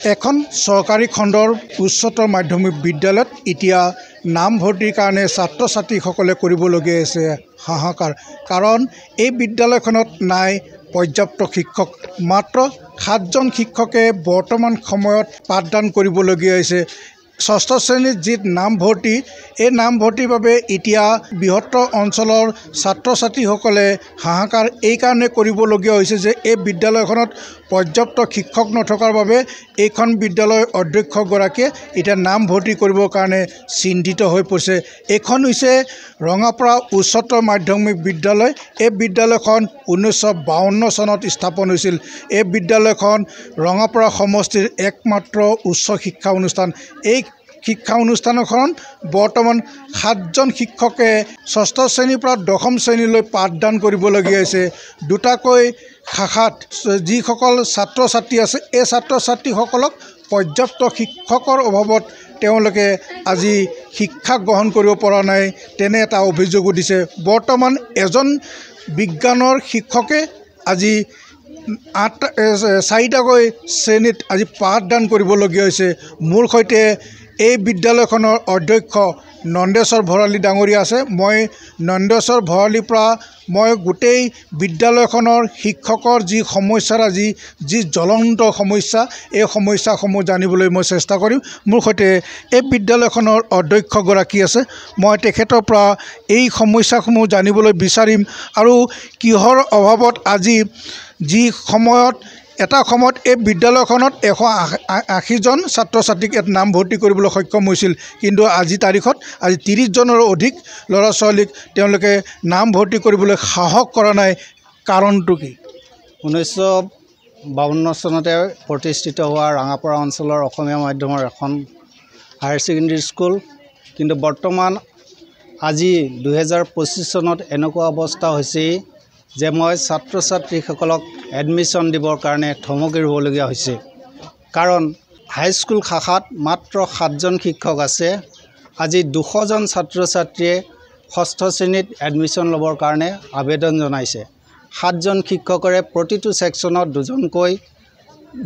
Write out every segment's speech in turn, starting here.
এখন চৰকাৰী খণ্ডৰ উচ্চতৰ মাধ্যমিক বিদ্যালয়ত এতিয়া নামভৰ্তিৰ কাৰণে ছাত্ৰ ছাত্ৰীসকলে কৰিবলগীয়া আছে হাহাকাৰ। কাৰণ এই বিদ্যালয়খনত নাই পৰ্যাপ্ত শিক্ষক। মাত্ৰ 7জন শিক্ষকে বৰ্তমান সময়ত পাঠদান কৰিবলগীয়া হৈছে। ষষ্ঠ শ্ৰেণীত যি নামভৰ্তি, এই নামভৰ্তিৰ বাবে এতিয়া বৃহত্তৰ অঞ্চলৰ ছাত্ৰ ছাত্ৰীসকলে হাহাকাৰ এইকাৰণে কৰিবলগীয়া হৈছে যে এই বিদ্যালয়খনত পৰ্যাপ্ত শিক্ষক নথকাৰ বাবে এইখন বিদ্যালয়ৰ অধ্যক্ষগৰাকীয়ে এতিয়া নামভৰ্তি কৰিবৰ কাৰণে চিন্তিত হৈ পৰিছে। এইখন হৈছে ৰঙাপাৰা উচ্চতৰ মাধ্যমিক বিদ্যালয়। এই বিদ্যালয়খন 1952 চনত স্থাপন হৈছিল। এই বিদ্যালয়খন ৰঙাপাৰা সমষ্টিৰ একমাত্ৰ উচ্চ শিক্ষা অনুষ্ঠান। এই শিক্ষা অনুষ্ঠানখনত বৰ্তমান 7জন শিক্ষকে ষষ্ঠ শ্ৰেণীৰ পৰা 10ম শ্ৰেণীলৈ পাঠদান কৰিবলগীয়া হৈছে। দুটাকৈ শাখাত যিসকল ছাত্ৰ ছাত্ৰী আছে, এই ছাত্ৰ ছাত্ৰীসকলক পৰ্যাপ্ত শিক্ষকৰ অভাৱত তেওঁলোকে আজি শিক্ষা গ্ৰহণ কৰিব পৰা নাই, তেনে এটা অভিযোগো দিছে। বৰ্তমান এজন বিজ্ঞানৰ শিক্ষকে আজি 4টাকৈ শ্ৰেণীত আজি পাঠদান কৰিবলগীয়া হৈছে। মোৰ সৈতে এই বিদ্যালয়খনৰ অধ্যক্ষ নন্দেশ্বৰ ভৰালী ডাঙৰীয়া আছে। মই নন্দেশ্বৰ ভৰালীৰ পৰা মই গোটেই বিদ্যালয়খনৰ শিক্ষকৰ যি সমস্যাৰাজি, যি জ্বলন্ত সমস্যা, এই সমস্যাসমূহ জানিবলৈ মই চেষ্টা কৰিম। মোৰ সৈতে এই বিদ্যালয়খনৰ অধ্যক্ষগৰাকী আছে। মই তেখেতৰ পৰা এই সমস্যাসমূহ জানিবলৈ বিচাৰিম আৰু কিহৰ অভাৱত আজি যি সময়ত এটা সময়ত এই বিদ্যালয়খনত 180জন ছাত্ৰ ছাত্ৰীক নামভৰ্তি কৰিবলৈ সক্ষম হৈছিল, কিন্তু আজি তাৰিখত আজি 30জনৰো অধিক ল'ৰা ছোৱালীক তেওঁলোকে নামভৰ্তি কৰিবলৈ সাহস কৰা নাই। কাৰণটো কি? 1952 চনতে প্ৰতিষ্ঠিত হোৱা ৰঙাপাৰা অঞ্চলৰ অসমীয়া মাধ্যমৰ এখন হায়াৰ ছেকেণ্ডেৰী স্কুল, কিন্তু বৰ্তমান আজি 2025 চনত এনেকুৱা অৱস্থা হৈছে যে মই ছাত্ৰ ছাত্ৰীসকলক এডমিশ্যন দিবৰ কাৰণে থমকি ৰ'বলগীয়া হৈছে। কাৰণ হাইস্কুল শাখাত মাত্ৰ 7জন শিক্ষক আছে। আজি 200জন ছাত্ৰ ছাত্ৰীয়ে ষষ্ঠ শ্ৰেণীত এডমিশ্যন ল'বৰ কাৰণে আবেদন জনাইছে। 7জন শিক্ষকৰে প্ৰতিটো ছেকশ্যনত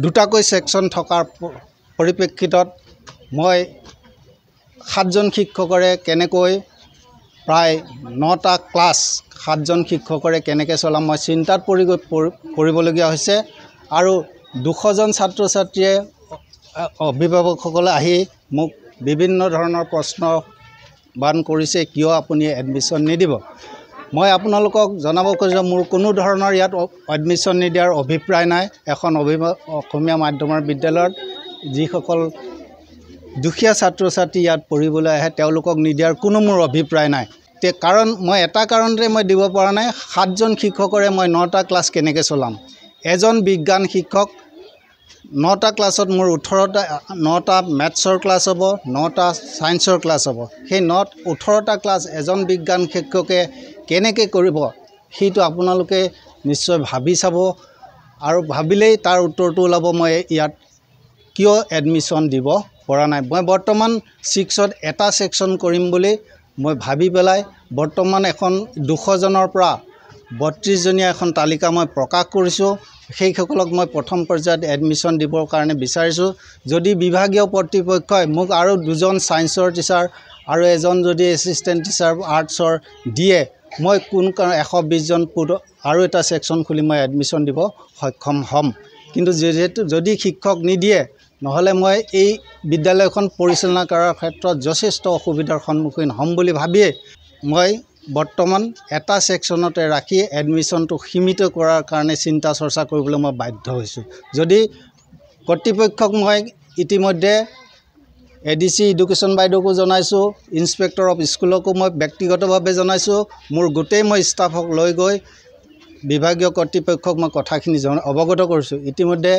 দুটাকৈ ছেকশ্যন থকাৰ পৰিপ্ৰেক্ষিতত মই 7জন শিক্ষকৰে কেনেকৈ প্ৰায় 9টা ক্লাছ 7জন শিক্ষকৰে কেনেকৈ চলাম, মই চিন্তাত পৰিবলগীয়া হৈছে। আৰু 200জন ছাত্ৰ ছাত্ৰীয়ে অভিভাৱকসকলে আহি মোক বিভিন্ন ধৰণৰ প্ৰশ্নবান কৰিছে, কিয় আপুনি এডমিশ্যন নিদিব। মই আপোনালোকক জনাব খোজোঁ, মোৰ কোনো ধৰণৰ ইয়াত এডমিশ্যন নিদিয়াৰ অভিপ্ৰায় নাই। এখন অসমীয়া মাধ্যমৰ বিদ্যালয়ত যিসকল দুখীয়া ছাত্ৰ ছাত্ৰী ইয়াত পঢ়িবলৈ আহে, তেওঁলোকক নিদিয়াৰ কোনো মোৰ অভিপ্ৰায় নাই। কাৰণ মই এটা কাৰণতে মই দিব পৰা নাই, 7জন শিক্ষকৰে মই 9টা ক্লাছ কেনেকৈ চলাম। এজন বিজ্ঞান শিক্ষক 9টা ক্লাছত মোৰ 9টা মেথছৰ ক্লাছ হ'ব, 9টা ছায়েন্সৰ ক্লাছ হ'ব। সেই 18টা ক্লাছ এজন বিজ্ঞান শিক্ষকে কেনেকৈ কৰিব, সেইটো আপোনালোকে নিশ্চয় ভাবি চাব আৰু ভাবিলেই তাৰ উত্তৰটো ওলাব মই ইয়াত কিয় এডমিশ্যন দিব পৰা নাই। মই বৰ্তমান 6ত এটা ছেকশ্যন কৰিম বুলি মই ভাবি পেলাই বৰ্তমান এখন 200জনৰ পৰা 32জনীয়া এখন তালিকা মই প্ৰকাশ কৰিছোঁ। সেইসকলক মই প্ৰথম পৰ্যায়ত এডমিশ্যন দিবৰ কাৰণে বিচাৰিছোঁ। যদি বিভাগীয় কৰ্তৃপক্ষই মোক আৰু 2জন ছায়েন্সৰ টিচাৰ আৰু এজন যদি এছিষ্টেণ্ট টিচাৰ আৰ্টছৰ দিয়ে, মই 120জন আৰু এটা ছেকশ্যন খুলি মই এডমিশ্যন দিব সক্ষম হ'ম। কিন্তু যদি শিক্ষক নিদিয়ে, নহ'লে মই এই বিদ্যালয়খন পৰিচালনা কৰাৰ ক্ষেত্ৰত যথেষ্ট অসুবিধাৰ সন্মুখীন হ'ম বুলি ভাবিয়ে মই বৰ্তমান এটা ছেকশ্যনতে ৰাখি এডমিশ্যনটো সীমিত কৰাৰ কাৰণে চিন্তা চৰ্চা কৰিবলৈ মই বাধ্য হৈছোঁ। যদি কৰ্তৃপক্ষক মই ইতিমধ্যে ADC এডুকেশ্যন বাইদেউকো জনাইছোঁ, ইনস্পেক্টৰ অফ স্কুলকো মই ব্যক্তিগতভাৱে জনাইছোঁ। মোৰ গোটেই মই ষ্টাফক লৈ গৈ বিভাগীয় কৰ্তৃপক্ষক মই কথাখিনি অৱগত কৰিছোঁ। ইতিমধ্যে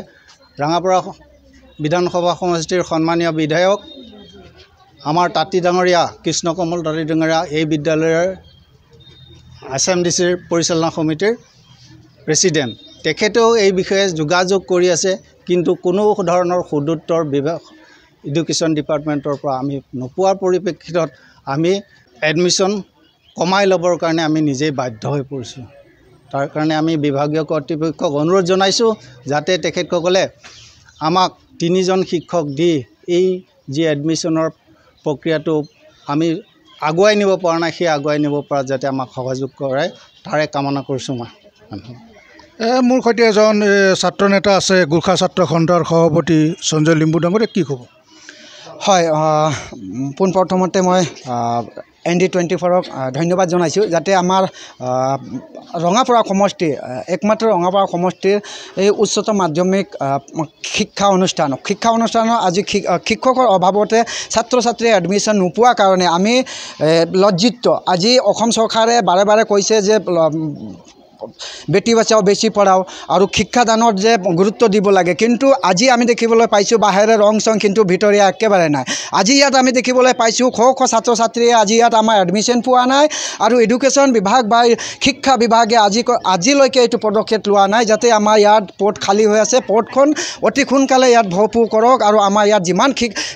ৰঙাপাৰা বিধানসভা সমষ্টিৰ সন্মানীয় বিধায়ক আমাৰ তাঁতী ডাঙৰীয়া, কৃষ্ণ কমল তাঁতী ডাঙৰীয়া, এই বিদ্যালয়ৰ SMDCৰ পৰিচালনা সমিতিৰ প্ৰেছিডেণ্ট, তেখেতেও এই বিষয়ে যোগাযোগ কৰি আছে, কিন্তু কোনো ধৰণৰ সদুত্তৰ এডুকেশ্যন ডিপাৰ্টমেণ্টৰ পৰা আমি নোপোৱাৰ পৰিপ্ৰেক্ষিতত আমি এডমিশ্যন কমাই ল'বৰ কাৰণে আমি নিজেই বাধ্য হৈ পৰিছোঁ। তাৰ কাৰণে আমি বিভাগীয় কৰ্তৃপক্ষক অনুৰোধ জনাইছোঁ যাতে তেখেতসকলে আমাক 3জন শিক্ষক দি এই যি এডমিশ্যনৰ প্ৰক্ৰিয়াটো আমি আগুৱাই নিব পৰা নাই সেই আগুৱাই নিব পৰা যাতে আমাক সহযোগ কৰে তাৰে কামনা কৰিছোঁ মই। মোৰ সৈতে এজন ছাত্ৰ নেতা আছে গোৰ্খা ছাত্ৰ খণ্ডৰ সভাপতি সঞ্জয় লিম্বু ডাঙৰীয়া, কি ক'ব? হয়, পোনপ্ৰথমতে মই ND24ক ধন্যবাদ জনাইছোঁ যাতে আমাৰ ৰঙাপাৰা সমষ্টি একমাত্ৰ ৰঙাপাৰা সমষ্টিৰ এই উচ্চতৰ মাধ্যমিক শিক্ষা অনুষ্ঠানৰ আজি শিক্ষকৰ অভাৱতে ছাত্ৰ ছাত্ৰীয়ে এডমিশ্যন নোপোৱাৰ কাৰণে আমি লজ্জিত। আজি অসম চৰকাৰে বাৰে বাৰে কৈছে যে বেটি বচাও বেছি পঢ়াও আৰু শিক্ষাদানত যে গুৰুত্ব দিব লাগে, কিন্তু আজি আমি দেখিবলৈ পাইছোঁ বাহিৰে ৰং চং কিন্তু ভিতৰীয়া একেবাৰে নাই। আজি ইয়াত আমি দেখিবলৈ পাইছোঁ শ শ ছাত্ৰ ছাত্ৰীয়ে আজি ইয়াত আমাৰ এডমিশ্যন পোৱা নাই আৰু এডুকেশ্যন বিভাগ বা শিক্ষা বিভাগে আজিলৈকে এইটো পদক্ষেপ লোৱা নাই যাতে আমাৰ ইয়াত পদ খালী হৈ আছে, পদখন অতি সোনকালে ইয়াত ভৰপূৰ কৰক আৰু আমাৰ ইয়াত যিমান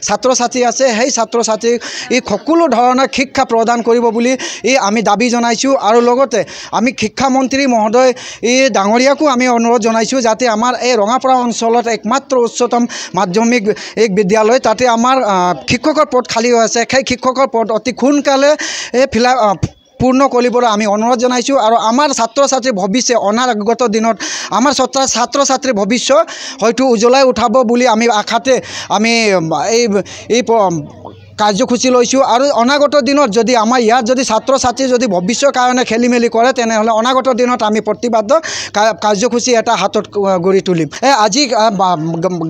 ছাত্ৰ ছাত্ৰী আছে সেই ছাত্ৰ ছাত্ৰীক সকলো ধৰণৰ শিক্ষা প্ৰদান কৰিব বুলি আমি দাবী জনাইছোঁ। আৰু লগতে আমি শিক্ষামন্ত্ৰী মহোদয় ডাঙৰীয়াকো আমি অনুৰোধ জনাইছোঁ যাতে আমাৰ এই ৰঙাপাৰা অঞ্চলত একমাত্ৰ উচ্চতম মাধ্যমিক বিদ্যালয় তাতে আমাৰ শিক্ষকৰ পদ খালী হৈ আছে, সেই শিক্ষকৰ পদ অতি সোনকালে পূৰ্ণ কৰিবলৈ আমি অনুৰোধ জনাইছোঁ। আৰু আমাৰ ছাত্ৰ ছাত্ৰীৰ ভৱিষ্যত অনাগত দিনত আমাৰ ছাত্ৰ ছাত্ৰীৰ ভৱিষ্যত হয়তো উজ্বলাই উঠাব বুলি আমি আশাতে আমি এই কাৰ্যসূচী লৈছোঁ। আৰু অনাগত দিনত যদি আমাৰ ইয়াত যদি ছাত্ৰ ছাত্ৰী যদি ভৱিষ্যতৰ কাৰণে খেলি মেলি কৰে তেনেহ'লে অনাগত দিনত আমি প্ৰতিবাদ কাৰ্যসূচী এটা হাতত গঢ়ি তুলিম। আজি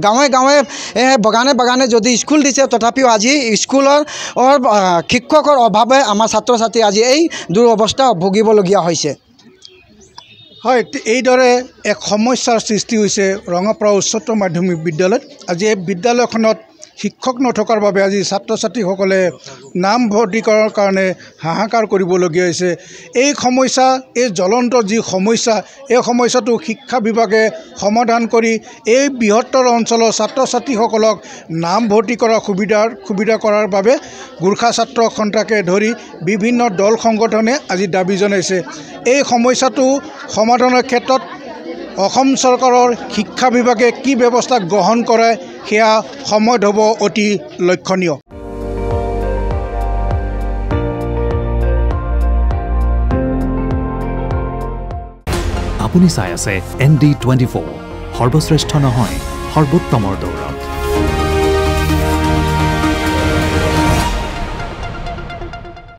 গাঁৱে গাঁৱে বাগানে বাগানে যদি স্কুল দিছে তথাপিও আজি স্কুলৰ শিক্ষকৰ অভাৱে আমাৰ ছাত্ৰ ছাত্ৰী আজি এই দুৰৱস্থা ভুগিবলগীয়া হৈছে। হয়, এইদৰে এক সমস্যাৰ সৃষ্টি হৈছে ৰঙাপাৰা উচ্চতৰ মাধ্যমিক বিদ্যালয়ত। আজি এই বিদ্যালয়খনত শিক্ষক নথকাৰ বাবে আজি ছাত্ৰ ছাত্ৰীসকলে নামভৰ্তি কৰাৰ কাৰণে হাহাকাৰ কৰিবলগীয়া হৈছে। এই সমস্যা, এই জ্বলন্ত যি সমস্যা, এই সমস্যাটো শিক্ষা বিভাগে সমাধান কৰি এই বৃহত্তৰ অঞ্চলৰ ছাত্ৰ ছাত্ৰীসকলক নামভৰ্তি কৰাৰ সুবিধা কৰাৰ বাবে গোৰ্খা ছাত্ৰ সন্থাকে ধৰি বিভিন্ন দল সংগঠনে আজি দাবী জনাইছে। এই সমস্যাটো সমাধানৰ ক্ষেত্ৰত অসম চৰকাৰৰ শিক্ষা বিভাগে কি ব্যৱস্থা গ্ৰহণ কৰে সেয়া সময়ত হ'ব অতি লক্ষণীয়। আপুনি চাই আছে ND24, সৰ্বশ্ৰেষ্ঠ নহয় সৰ্বোত্তমৰ দৌৰত।